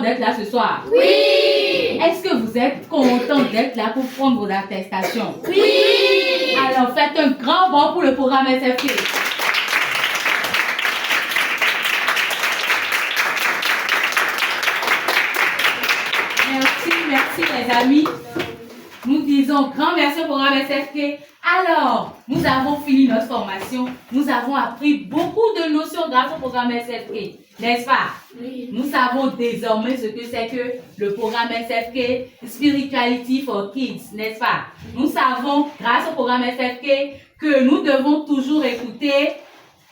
D'être là ce soir? Oui! Est-ce que vous êtes content d'être là pour prendre vos attestations? Oui! Alors faites un grand bond pour le programme SFK. Merci les amis. Nous disons grand merci au programme SFK. Alors, nous avons fini notre formation. Nous avons appris beaucoup de notions grâce au programme SFK. N'est-ce pas? Oui. Nous savons désormais ce que c'est que le programme SFK, Spirituality for Kids, n'est-ce pas? Nous savons, grâce au programme SFK, que nous devons toujours écouter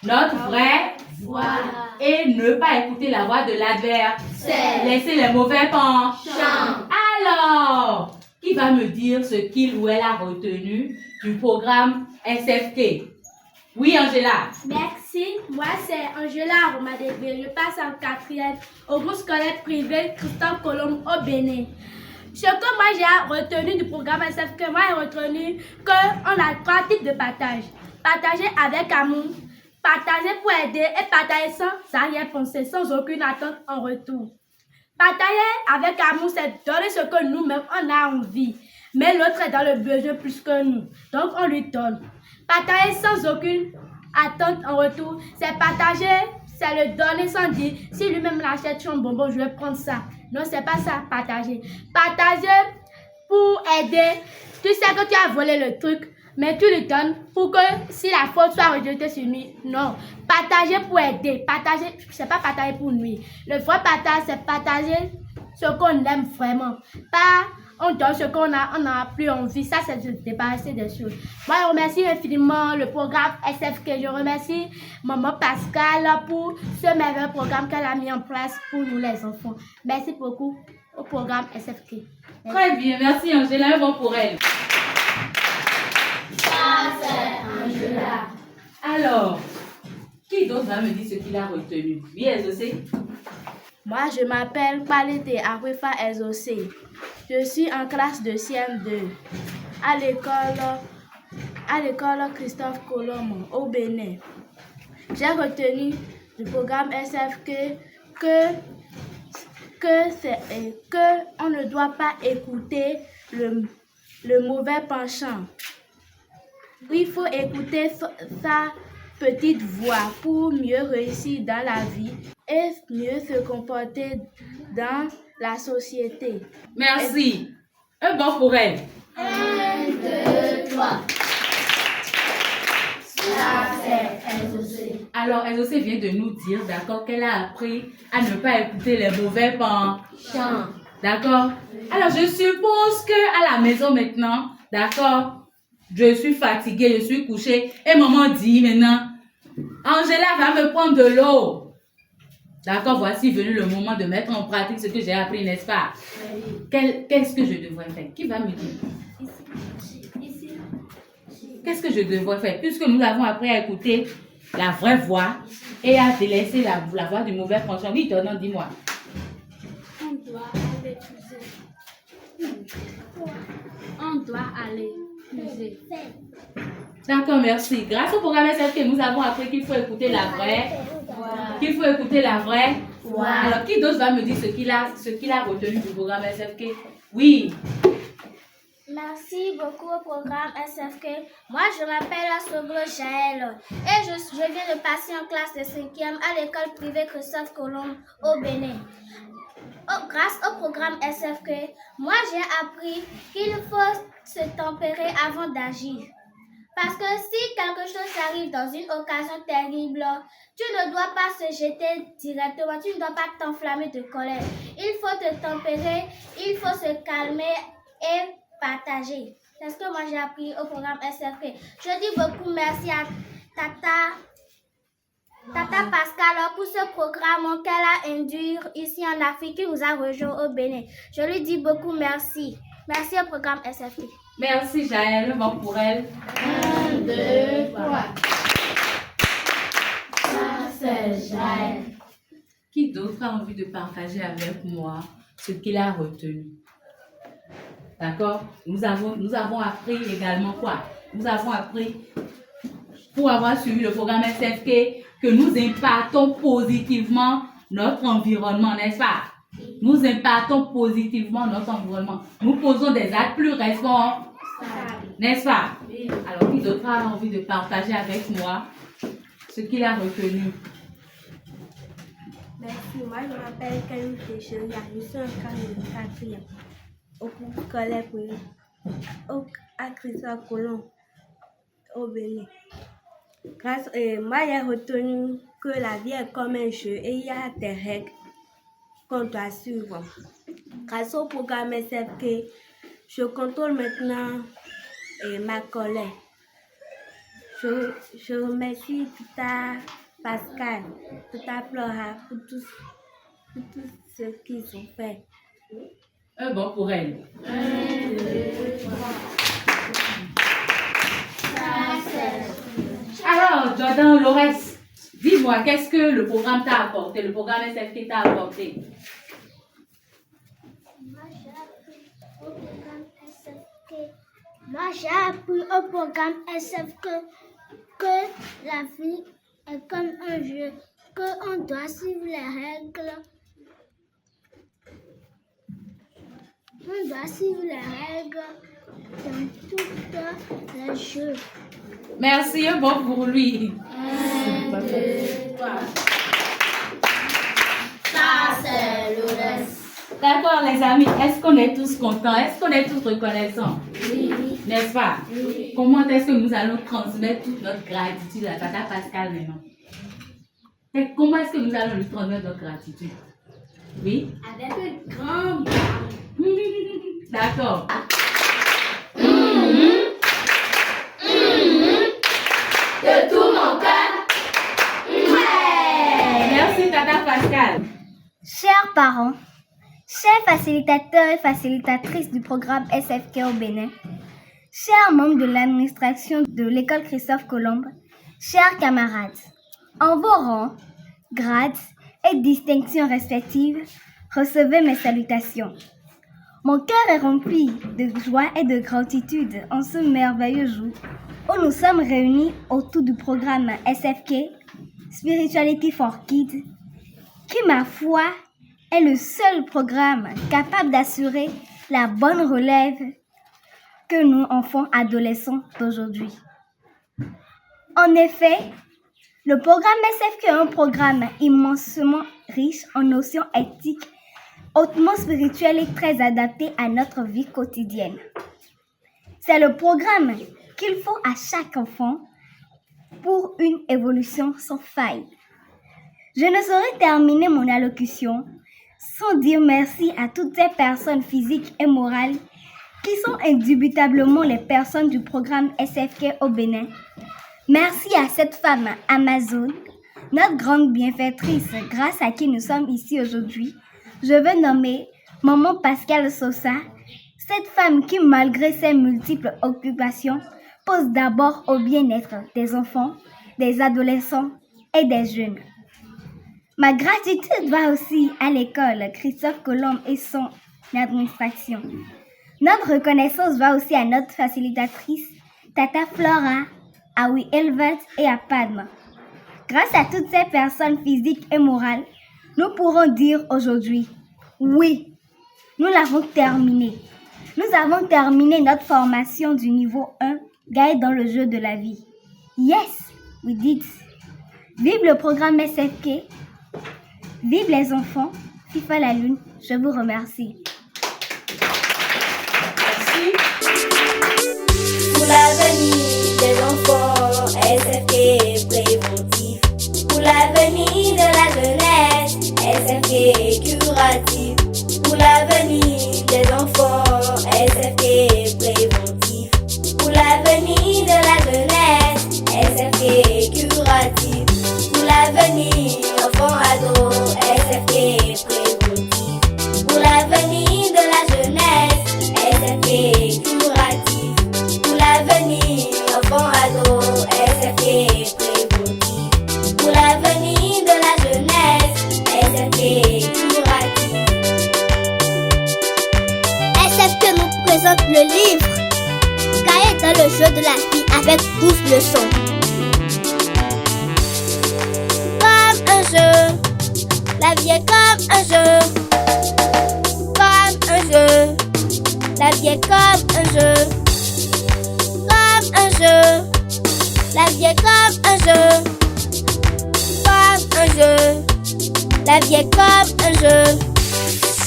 notre vraie voix et ne pas écouter la voix de l'adversaire. Laisser les mauvais penchants. Alors, qui va me dire ce qu'il ou elle a retenu du programme SFK? Oui, Angela. Merci. Moi, c'est Angela Aromadébé. Je passe en 4e au groupe scolaire privé Christophe Colomb au Bénin. Ce que moi j'ai retenu du programme SFK, moi j'ai retenu qu'on a 3 types de partage. Partager avec amour, partager pour aider et partager sans arrière-pensée, sans aucune attente en retour. Partager avec amour, c'est donner ce que nous-mêmes on a envie. Mais l'autre est dans le besoin plus que nous. Donc on lui donne. Partager sans aucune attente en retour, c'est partager, c'est le donner sans dire si lui-même l'achète son bonbon, je vais prendre ça. Non, c'est pas ça, partager. Partager pour aider. Tu sais que tu as volé le truc, mais tu lui donnes pour que si la faute soit rejetée sur lui. Non. Partager pour aider. Partager, c'est pas partager pour nuire. Le vrai partage, c'est partager ce qu'on aime vraiment. Pas on donne ce qu'on a, on n'a plus envie. Ça, c'est de se débarrasser des choses. Moi, je remercie infiniment le programme SFK. Je remercie Maman Pascal pour ce merveilleux programme qu'elle a mis en place pour nous, les enfants. Merci beaucoup au programme SFK. Merci. Très bien, merci Angela. Un bon pour elle. Ça, c'est Angela. Alors, qui d'autre va me dire ce qu'il a retenu? Oui, Ezosé. Moi, je m'appelle Palete Akwefa Ezosé. Je suis en classe de CM2 à l'école Christophe Colomb au Bénin. J'ai retenu du programme SFK que on ne doit pas écouter le mauvais penchant. Il faut écouter sa petite voix pour mieux réussir dans la vie et mieux se comporter dans la société. Merci. Un bon pour elle. 1, 2, 3. Ça, c'est Ezosé. Alors, Ezosé vient de nous dire, d'accord, qu'elle a appris à ne pas écouter les mauvais penchants. D'accord? Alors, je suppose qu'à la maison maintenant, d'accord, je suis fatiguée, je suis couchée, et maman dit maintenant, Angela va me prendre de l'eau. D'accord, voici venu le moment de mettre en pratique ce que j'ai appris, n'est-ce pas? Qu'est-ce que je devrais faire? Qui va me dire? Qu'est-ce que je devrais faire? Puisque nous avons appris à écouter la vraie voie et à délaisser la voie du mauvais penchant. Oui, non, dis-moi. On doit aller puiser. On doit aller puiser. D'accord, merci. Grâce au programme SFK, nous avons appris qu'il faut écouter la vraie. Qu'il faut écouter la vraie. Alors, qui d'autre va me dire ce qu'il a retenu du programme SFK? Oui. Merci beaucoup au programme SFK. Moi, je m'appelle Asoglo Jaël et je viens de passer en classe de 5e à l'école privée Christophe Colomb au Bénin. Grâce au programme SFK, moi, j'ai appris qu'il faut se tempérer avant d'agir. Parce que si quelque chose arrive dans une occasion terrible, tu ne dois pas se jeter directement, tu ne dois pas t'enflammer de colère. Il faut te tempérer, il faut se calmer et partager. C'est ce que moi j'ai appris au programme SFK. Je dis beaucoup merci à Tata Pascal pour ce programme qu'elle a induit ici en Afrique, qui nous a rejoints au Bénin. Je lui dis beaucoup merci. Merci au programme SFK. Merci Jaël, bon pour elle. 1, 2, 3. Ça c'est Jaël. Qui d'autre a envie de partager avec moi ce qu'il a retenu? D'accord? Nous avons appris également quoi? Nous avons appris, pour avoir suivi le programme SFK, que nous impactons positivement notre environnement, n'est-ce pas? Nous impactons positivement notre environnement. Nous posons des actes plus responsables, n'est-ce pas? Alors, qui d'autre a envie de partager avec moi ce qu'il a retenu? Merci, moi je m'appelle Camille Técheria, je suis en classe de 4e au groupe scolaire à Christophe Colomb au Bénin. Moi j'ai retenu que la vie est comme un jeu et il y a des règles qu'on doit suivre. Grâce au programme SFK, je contrôle maintenant ma colère. Je remercie Tata Pascal, Tata Flora pour tout ce qu'ils ont fait. Bon pour elle. 1, 2, 3. Alors, Jordan Lores, dis-moi, qu'est-ce que le programme t'a apporté, le programme SFK t'a apporté? Moi, j'ai appris au programme SFK que la vie est comme un jeu, qu'on doit suivre les règles. On doit suivre les règles dans tous les jeux. Merci, bon pour lui. 1, 2, 3. Ça, c'est le reste. D'accord, les amis, est-ce qu'on est tous contents? Est-ce qu'on est tous reconnaissants? Oui. N'est-ce pas? Oui. Comment est-ce que nous allons transmettre toute notre gratitude à Tata Pascal maintenant? Et comment est-ce que nous allons lui transmettre notre gratitude? Oui? Avec un grand bras. D'accord. De tout mon cœur. Merci Tata Pascal. Chers parents, chers facilitateurs et facilitatrices du programme SFK au Bénin, chers membres de l'administration de l'école Christophe Colomb, chers camarades, en vos rangs, grades et distinctions respectives, recevez mes salutations. Mon cœur est rempli de joie et de gratitude en ce merveilleux jour où nous sommes réunis autour du programme SFK, Spirituality for Kids, qui, ma foi, est le seul programme capable d'assurer la bonne relève que nous, enfants adolescents d'aujourd'hui. En effet, le programme SFK est un programme immensément riche en notions éthiques, hautement spirituelles et très adapté à notre vie quotidienne. C'est le programme qu'il faut à chaque enfant pour une évolution sans faille. Je ne saurais terminer mon allocution sans dire merci à toutes ces personnes physiques et morales qui sont indubitablement les personnes du programme SFK au Bénin. Merci à cette femme Amazon, notre grande bienfaitrice grâce à qui nous sommes ici aujourd'hui. Je veux nommer Maman Pascal Sosa, cette femme qui, malgré ses multiples occupations, pose d'abord au bien-être des enfants des adolescents et des jeunes. Ma gratitude va aussi à l'école Christophe Colomb et son administration. Notre reconnaissance va aussi à notre facilitatrice, Tata Flora, à Oui Elvet et à Padma. Grâce à toutes ces personnes physiques et morales, nous pourrons dire aujourd'hui, oui, nous l'avons terminé. Nous avons terminé notre formation du niveau 1, Gaël dans le jeu de la vie. Yes, we did. Vive le programme SFK. Vive les enfants. FIFA la Lune, je vous remercie. Merci. Pour l'avenir des enfants, SFK préventif. Pour l'avenir de la jeunesse, SFK curatif. Pour l'avenir des enfants, SFK préventif. Pour l'avenir de la jeunesse, SFK curatif. Pour l'avenir, enfants ados, SFK préventif. Pour l'avenir de la jeunesse, SFK curatif. Pour l'avenir, enfants ados, SFK préventif. Pour l'avenir de la jeunesse, SFK curatif. SFK nous présente le livre Cahier dans le jeu de la vie avec 12 leçons. Comme un jeu, la vie est comme un jeu. Comme un jeu, la vie est comme un jeu. Comme un jeu, la vie est comme un jeu. Comme un jeu, la vie est comme un jeu.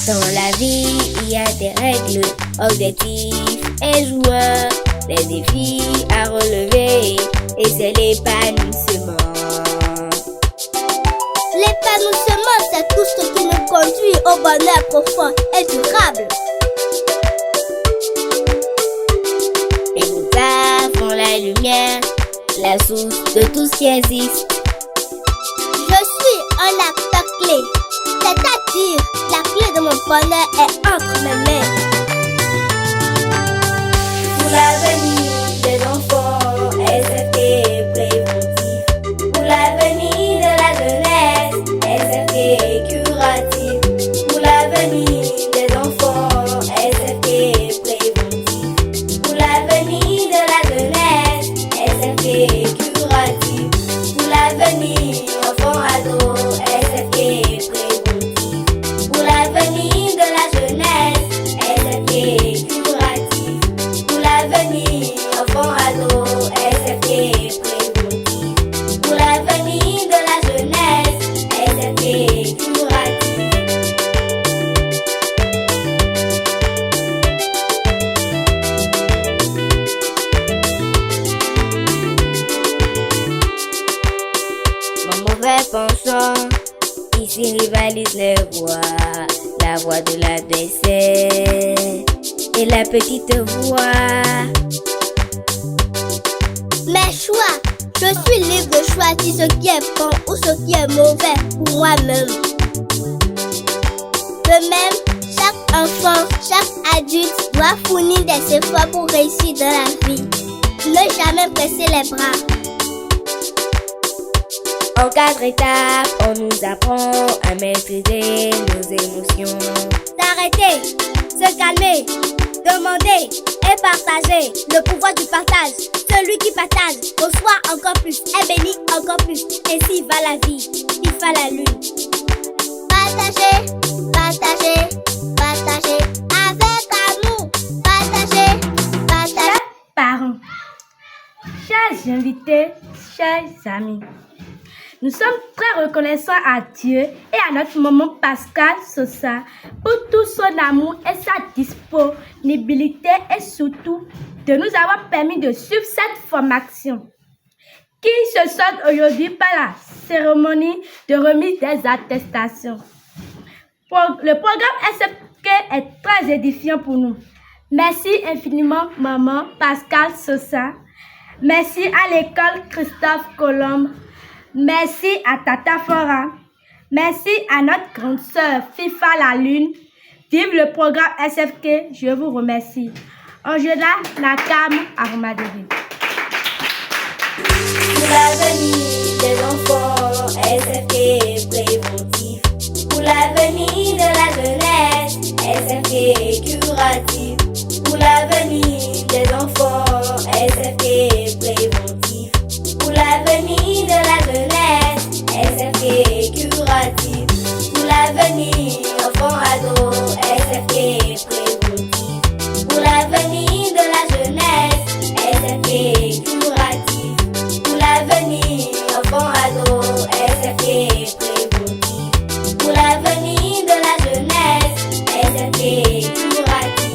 Dans la vie, il y a des règles, objectifs et joueurs, des défis à relever, et c'est l'épanouissement. L'épanouissement, c'est tout ce qui nous conduit au bonheur profond et durable. Et nous avons la lumière, la source de tout ce qui existe. Je suis un acteur clé, c'est-à-dire la clé de mon bonheur est entre mes mains. Pour l'avenir des enfants, SFK préventif. Pour l'avenir de la jeunesse, SFK curatif. Pour l'avenir des enfants, SFK préventif. Pour l'avenir de la jeunesse, SFK curatif. Pour l'avenir, enfants ados, SFK préventif. Pour l'avenir de la jeunesse, SFK curatif. Pour l'avenir, enfants ados, SFK préventif. Pour l'avenir de la jeunesse, SFK curatif. Mon mauvais penchant, ici rivalise les voix, la voix de l'adversaire et la petite voix. Mes choix, je suis libre de choisir ce qui est bon ou ce qui est mauvais pour moi-même. De même, chaque enfant, chaque adulte doit fournir des efforts pour réussir dans la vie. Ne jamais presser les bras. En 4 étapes, on nous apprend à maîtriser nos émotions. S'arrêter, se calmer, demander et partager. Le pouvoir du partage. Celui qui partage reçoit encore plus et bénit encore plus. Ainsi va la vie, il va la lune. Partager, partager, partager. Avec amour, partager, partager. Parents, chers invités, chers amis, nous sommes très reconnaissants à Dieu et à notre maman Pascal Sosa pour tout son amour et sa disponibilité et surtout de nous avoir permis de suivre cette formation qui se solde aujourd'hui par la cérémonie de remise des attestations. Le programme SFK est très édifiant pour nous. Merci infiniment maman Pascal Sosa. Merci à l'école Christophe Colomb. Merci à Tata Flora. Merci à notre grande sœur FIFA la Lune. Vive le programme SFK, je vous remercie. Angela Nakam Armaderi. Pour l'avenir des enfants, SFK préventif. Pour l'avenir de la jeunesse, SFK curatif. Pour l'avenir des enfants, SFK préventif. Pour l'avenir de la jeunesse, SFK curatif. Pour l'avenir, enfants ados, SFK préventif. Pour l'avenir de la jeunesse, SFK curatif. Pour l'avenir, enfants ados, SFK préventif. Pour l'avenir de la jeunesse, SFK curatif.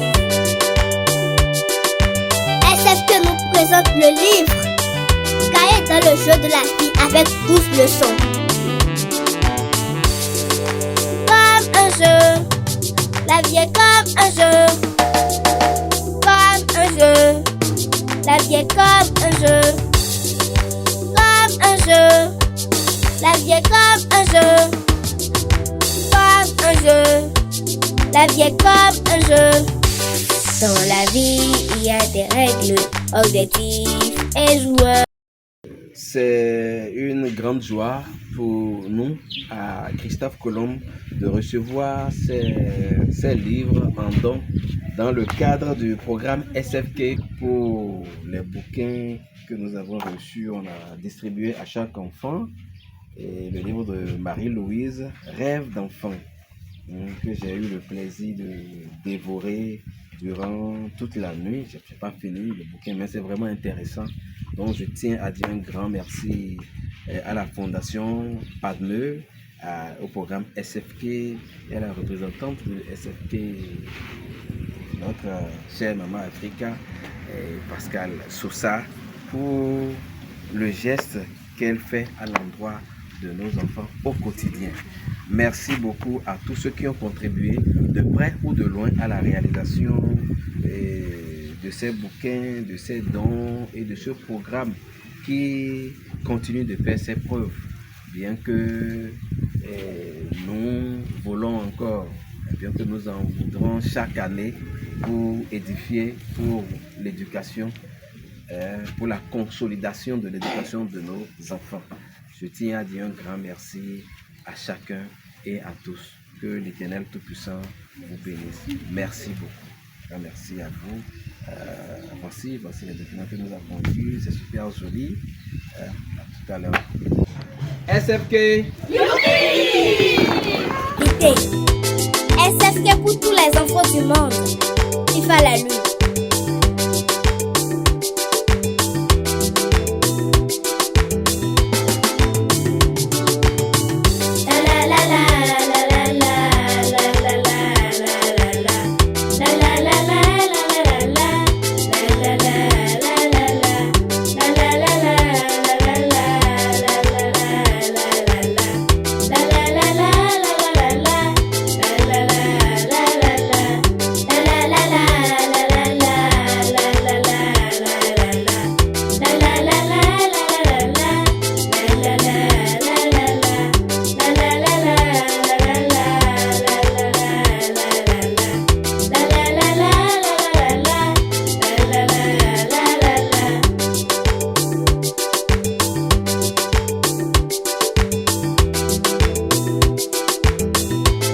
SFK nous présente le livre Cahier dans le jeu de la vie avec 12 leçons. Comme un jeu, la vie est comme un jeu. Comme un jeu, la vie est comme un jeu. Comme un jeu, la vie est comme un jeu. Comme un jeu, la vie est comme un jeu. Dans la vie, il y a des règles, objectifs et joueurs. C'est une grande joie pour nous, à Christophe Colomb, de recevoir ces livres en don dans le cadre du programme SFK. Pour les bouquins que nous avons reçus, on a distribué à chaque enfant et le livre de Marie-Louise, Rêve d'enfant, que j'ai eu le plaisir de dévorer durant toute la nuit. Je n'ai pas fini le bouquin, mais c'est vraiment intéressant. Donc je tiens à dire un grand merci à la Fondation Padme, au programme SFK et à la représentante de SFK, notre chère maman Africa, Pascal Sosa, pour le geste qu'elle fait à l'endroit de nos enfants au quotidien. Merci beaucoup à tous ceux qui ont contribué de près ou de loin à la réalisation de ces bouquins, de ces dons et de ce programme qui continue de faire ses preuves, bien que nous voulons encore, bien que nous en voudrons chaque année pour édifier, pour l'éducation, pour la consolidation de l'éducation de nos enfants. Je tiens à dire un grand merci à chacun et à tous. Que l'Éternel Tout-Puissant vous bénisse. Merci beaucoup. Merci à vous. Voici les documents que nous avons vus. C'est super joli. À tout à l'heure. SFK. SFK pour tous les enfants du monde. FIFA la lune.